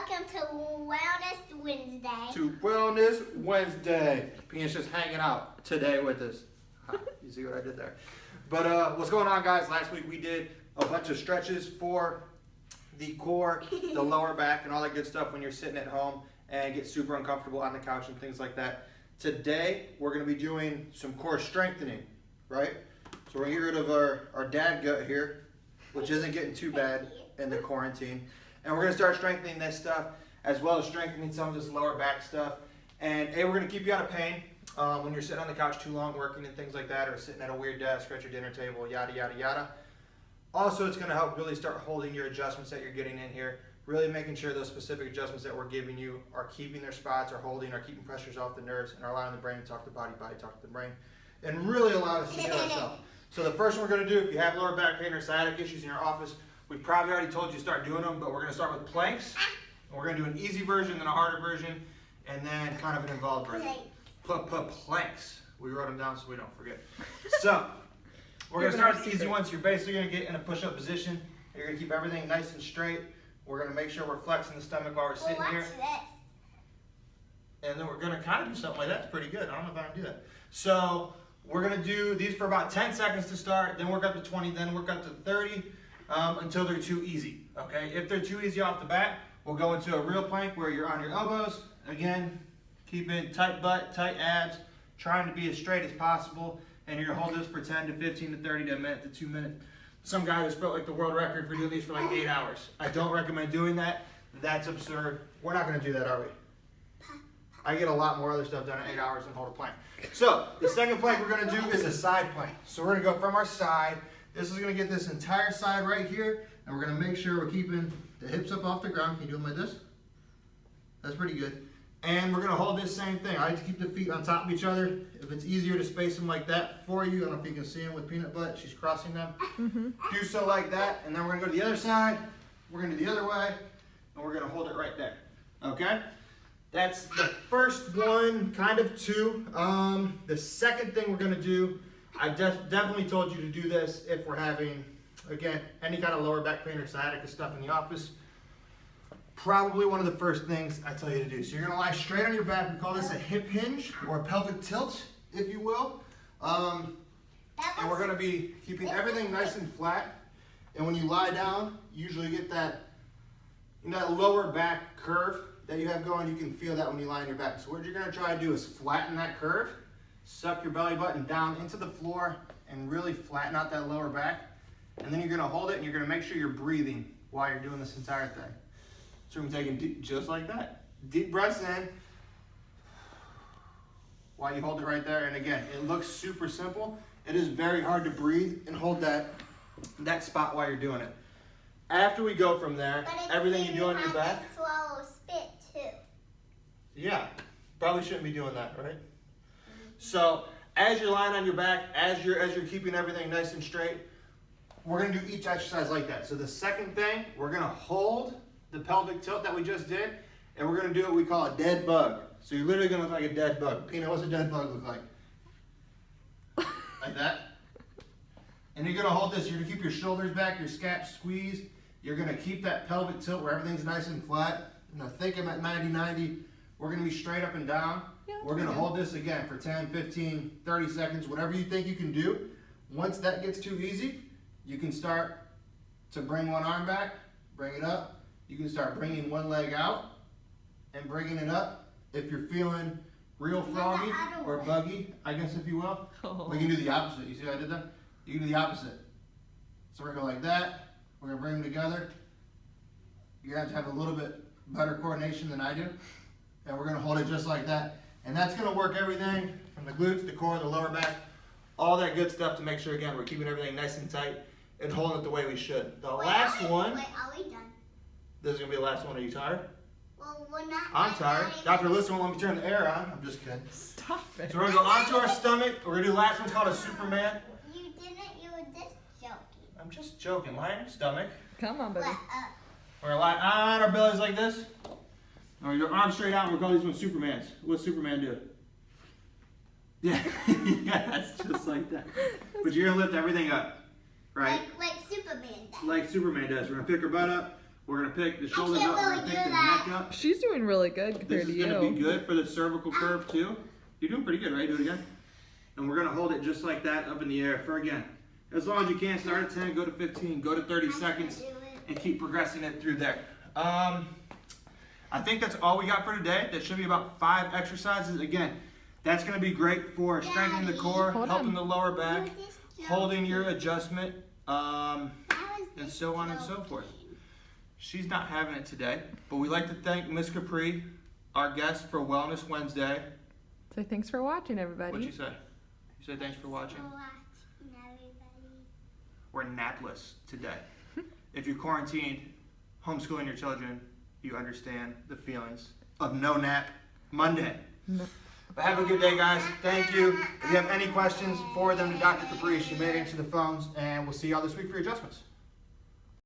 welcome to Wellness Wednesday. To Wellness Wednesday. Peanut's just hanging out today with us. You see what I did there? But what's going on, guys? Last week we did a bunch of stretches for the core, the lower back, and all that good stuff when you're sitting at home and get super uncomfortable on the couch and things like that. Today we're going to be doing some core strengthening, right? So we're going to get rid of our dad gut here, which isn't getting too bad in the quarantine. And we're going to start strengthening this stuff as well as strengthening some of this lower back stuff. And we're going to keep you out of pain when you're sitting on the couch too long working and things like that, or sitting at a weird desk or at your dinner table, yada, yada, yada. Also, it's going to help really start holding your adjustments that you're getting in here, really making sure those specific adjustments that we're giving you are keeping their spots, are holding, are keeping pressures off the nerves, and are allowing the brain to talk to the body, body talk to the brain, and really allow us to heal ourselves. So the first one we're going to do, if you have lower back pain or sciatic issues in your office, we probably already told you to start doing them, but we're going to start with planks. And we're going to do an easy version, then a harder version, and then kind of an involved version. Planks. We wrote them down so we don't forget. So we're going to start with the easy ones. You're basically going to get in a push-up position. You're going to keep everything nice and straight. We're going to make sure we're flexing the stomach while we're sitting here. And then we're going to kind of do something like that. It's pretty good. I don't know if I can do that. So we're going to do these for about 10 seconds to start, then work up to 20, then work up to 30 until they're too easy. Okay? If they're too easy off the bat, we'll go into a real plank where you're on your elbows. Again, keeping tight butt, tight abs, trying to be as straight as possible. And you're going to hold this for 10 to 15 to 30 to a minute to 2 minutes. Some guy just broke like the world record for doing these for like 8 hours. I don't recommend doing that. That's absurd. We're not going to do that, are we? I get a lot more other stuff done in 8 hours than hold a plank. So the second plank we're going to do is a side plank. So we're going to go from our side. This is going to get this entire side right here. And we're going to make sure we're keeping the hips up off the ground. Can you do them like this? That's pretty good. And we're going to hold this same thing. I like to keep the feet on top of each other. If it's easier to space them like that for you, I don't know if you can see them with Peanut Butt. She's crossing them. Do so like that. And then we're going to go to the other side. We're going to do the other way. And we're going to hold it right there. Okay? That's the first one, kind of two. The second thing we're going to do, I definitely told you to do this if we're having, again, any kind of lower back pain or sciatica stuff in the office. Probably one of the first things I tell you to do. So you're going to lie straight on your back. We call this a hip hinge or a pelvic tilt, if you will. And we're going to be keeping everything nice and flat. And when you lie down, you usually get that lower back curve that you have going. You can feel that when you lie on your back. So what you're going to try to do is flatten that curve, suck your belly button down into the floor, and really flatten out that lower back. And then you're going to hold it, and you're going to make sure you're breathing while you're doing this entire thing. So we're taking deep, just like that. Deep breaths in while you hold it right there. And again, it looks super simple. It is very hard to breathe and hold that spot while you're doing it. After we go from there, everything you do on your back. Swallow spit too. Yeah, probably shouldn't be doing that, right? So as you're lying on your back, as you're keeping everything nice and straight, we're going to do each exercise like that. So the second thing, we're going to hold the pelvic tilt that we just did, and we're going to do what we call a dead bug. So you're literally going to look like a dead bug. Peanut, what's a dead bug look like? Like that. And you're going to hold this. You're going to keep your shoulders back, your scaps squeezed. You're going to keep that pelvic tilt where everything's nice and flat. Now think I'm at 90-90. We're going to be straight up and down. Yeah, we're going to hold this again for 10, 15, 30 seconds, whatever you think you can do. Once that gets too easy, you can start to bring one arm back, bring it up. You can start bringing one leg out and bringing it up. If you're feeling real froggy or buggy, I guess if you will, we can do the opposite. You see how I did that? You can do the opposite. So we're going to go like that. We're going to bring them together. You're going to have a little bit better coordination than I do. And we're going to hold it just like that. And that's going to work everything from the glutes, the core, the lower back, all that good stuff to make sure, again, we're keeping everything nice and tight and holding it the way we should. The last one. Wait, are we done? This is going to be the last one. Are you tired? Well, we're not. I'm tired. Dr. Listen won't let me turn the air on. I'm just kidding. Stop it. So we're going to go onto our stomach. We're going to do the last one called a Superman. You didn't. You were just joking. I'm just joking. Lie on your stomach. Come on, baby. We're going to lie on our bellies like this. And we're going to go arms straight out, and we're going to call these ones Supermans. What's Superman do? Yeah, that's just like that. But you're going to lift everything up, right? Like Superman does. Like Superman does. We're going to pick our butt up. We're gonna pick the shoulders can't up. We're really gonna do pick the that. neck up. She's doing really good compared This is to you. gonna be good for the cervical curve too. You're doing pretty good, right? Do it again. And we're gonna hold it just like that up in the air for again. As long as you can, start at 10, go to 15, go to 30 seconds, and keep progressing it through there. I think that's all we got for today. That should be about 5 exercises. Again, that's gonna be great for strengthening the core, Hold helping on. the lower back, holding your adjustment, and so on and so forth. She's not having it today, but we'd like to thank Miss Capri, our guest for Wellness Wednesday. So thanks for watching, everybody. What'd you say? You said thanks for watching? We're napless today. If you're quarantined, homeschooling your children, you understand the feelings of no nap Monday. No. But have a good day, guys. Thank you. If you have any questions, forward them to Dr. Capri. She may answer the phones, and we'll see y'all this week for your adjustments.